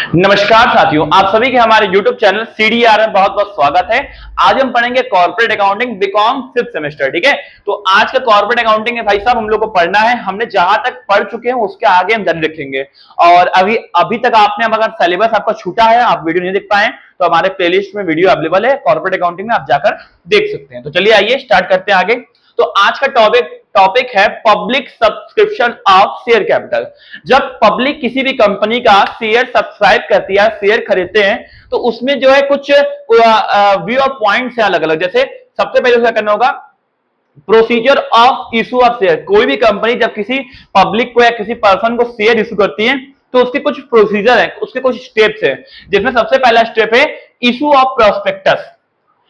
नमस्कार साथियों, आप सभी के हमारे YouTube चैनल CDR में बहुत बहुत स्वागत है। आज हम पढ़ेंगे corporate accounting BCom 5th semester. ठीक है, तो आज का कॉर्पोरेट अकाउंटिंग है भाई साहब, हम लोग को पढ़ना है। हमने जहां तक पढ़ चुके हैं उसके आगे हम जारी रखेंगे। और अभी तक आपने अगर सिलेबस आपका छूटा है, आप वीडियो नहीं देख पाए, तो हमारे प्लेलिस्ट में वीडियो अवेलेबल है कॉर्पोरेट अकाउंटिंग में, आप जाकर देख सकते हैं। तो चलिए आइए स्टार्ट करते हैं आगे। तो आज का टॉपिक है public subscription of share capital. जब पब्लिक किसी भी कंपनी का शेयर सब्सक्राइब करती है, शेयर खरीदते हैं, तो उसमें जो है कुछ व्यू ऑफ पॉइंट्स है अलग अलग। जैसे सबसे पहले क्या करना होगा, procedure of issue of share. कोई भी कंपनी जब किसी पब्लिक को या किसी पर्सन को शेयर इशू करती है तो उसके कुछ प्रोसीजर है, उसके कुछ स्टेप्स है, जिसमें सबसे पहला स्टेप है इशू ऑफ प्रोस्पेक्टस।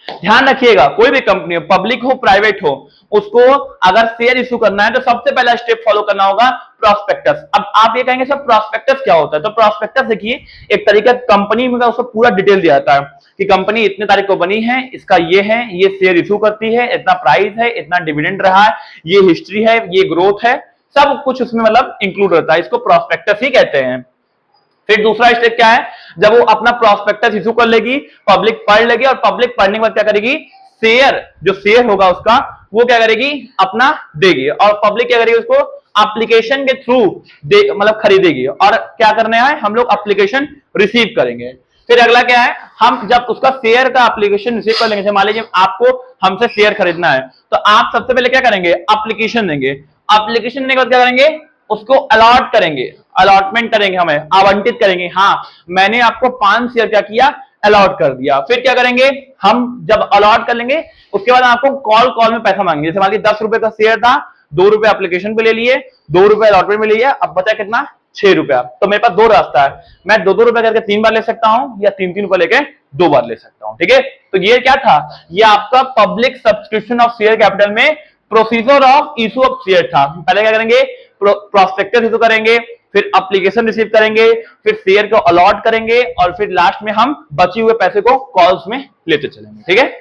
ध्यान रखिएगा, कोई भी कंपनी हो, पब्लिक हो प्राइवेट हो, उसको अगर शेयर इशू करना है तो सबसे पहला स्टेप फॉलो करना होगा प्रोस्पेक्टस। अब आप ये कहेंगे सर प्रोस्पेक्टस क्या होता है? तो प्रोस्पेक्टस देखिए, एक तरीका कंपनी में उसको पूरा डिटेल दिया जाता है कि कंपनी इतने तारीख को बनी है, इसका ये है, ये शेयर इशू करती है, इतना प्राइस है, इतना डिविडेंड रहा है, ये हिस्ट्री है, ये ग्रोथ है, सब कुछ उसमें मतलब इंक्लूड रहता है। इसको प्रोस्पेक्टस ही कहते हैं। फिर दूसरा स्टेप क्या है, जब वो अपना प्रोस्पेक्टस इशू कर लेगी, पब्लिक पढ़ लेगी, और पब्लिक पढ़ने के बाद क्या करेगी, शेयर जो शेयर होगा उसका वो क्या करेगी, अपना देगी। और पब्लिक क्या करेगी, उसको एप्लीकेशन के थ्रू मतलब खरीदेगी। और क्या करना है, हम लोग एप्लीकेशन रिसीव करेंगे। फिर अगला क्या है, हम जब उसका शेयर का एप्लीकेशन रिसीव कर लेंगे, मान लीजिए आपको हमसे शेयर खरीदना है, तो आप सबसे पहले क्या करेंगे, एप्लीकेशन देंगे। एप्लीकेशन देने के बाद क्या करेंगे, उसको अलॉट करेंगे, अलॉटमेंट करेंगे, हमें आवंटित करेंगे। हाँ, मैंने आपको 5 शेयर क्या किया, अलॉट कर दिया। फिर क्या करेंगे, हम जब अलॉट कर लेंगे उसके बाद आपको कॉल में पैसा मांगेंगे। जैसे मान लीजिए 10 रुपए का शेयर था, 2 रुपए एप्लीकेशन पे ले लिए, 2 रुपए अलॉटमेंट में ले लिया, अब बचा कितना, 6 रुपया। तो मेरे पास 2 रास्ता है, मैं 2 रुपए करके 3 बार ले सकता हूं, या 3 रुपए लेके 2 बार ले सकता हूं। ठीक है, तो ये क्या था, ये आपका public subscription of share capital में procedure of issue of share था। पहले क्या करेंगे, प्रोस्पेक्टस इशू करेंगे, फिर एप्लीकेशन रिसीव करेंगे, फिर शेयर को अलॉट करेंगे, और फिर लास्ट में हम बचे हुए पैसे को कॉल्स में लेते चलेंगे। ठीक है,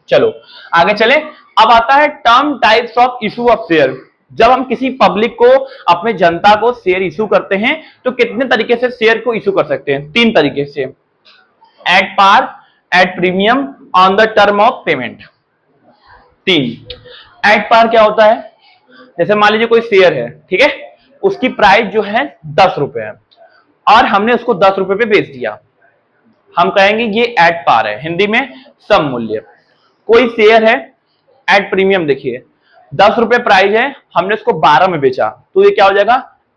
चलो आगे चले। अब आता है term types of issue of share. जब हम किसी पब्लिक को, अपने जनता को शेयर इशू करते हैं, तो कितने तरीके से शेयर को इशू कर सकते हैं? 3 तरीके से, at par, at premium, on the term of payment. 3। At par क्या होता है, जैसे मान लीजिए कोई शेयर है, ठीक है, उसकी प्राइस जो है 10 रुपए है, और हमने उसको 10 रुपए पे बेच दिया, हम कहेंगे ये एट पार है, हिंदी में सम मूल्य। कोई शेयर है एट प्रीमियम, देखिए 10 रुपए प्राइस है, हमने उसको 12 में बेचा, तो ये क्या हो जाएगा,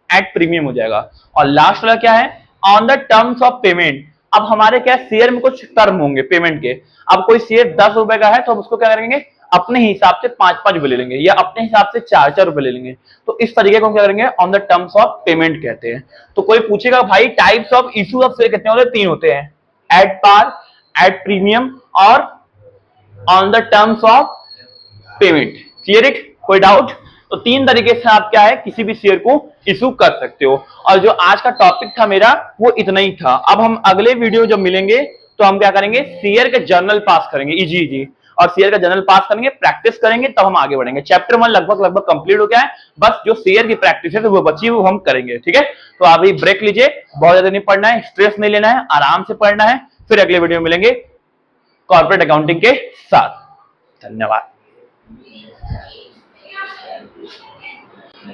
एट प्रीमियम हो जाएगा। और लास्ट वाला क्या है, on the terms of payment. अब हमारे क्या शेयर में कुछ टर्म होंगे पेमेंट के। अब कोई शेयर 10 रुपए का है, तो हम उसको क्या करेंगे, अपने हिसाब से 5-5 रुपए ले लेंगे, या अपने हिसाब से 4-4 रुपए ले लेंगे। तो इस तरीके को क्या करेंगे, on the terms of payment कहते हैं। तो कोई पूछेगा भाई types of issue of share कितने होते हैं? 3 होते हैं, एट पार, एट प्रीमियम, और on the terms of payment. Clear it, कोई डाउट? तो 3 तरीके से आप क्या है, किसी भी शेयर को इशू कर सकते हो। और जो आज का टॉपिक था मेरा वो इतना ही था। अब हम अगले वीडियो जब मिलेंगे तो हम क्या करेंगे, शेयर के जर्नल पास करेंगे, इजी, और शेयर का जनरल पास करेंगे, प्रैक्टिस करेंगे, तब हम आगे बढ़ेंगे। चैप्टर 1 लगभग कंप्लीट हो गया है, बस जो शेयर की प्रैक्टिस है तो वो बची वो हम करेंगे। ठीक है, तो अभी ब्रेक लीजिए, बहुत ज्यादा नहीं पढ़ना है, स्ट्रेस नहीं लेना है, आराम से पढ़ना है। फिर अगले वीडियो में मिलेंगे कॉर्पोरेट अकाउंटिंग के साथ। धन्यवाद।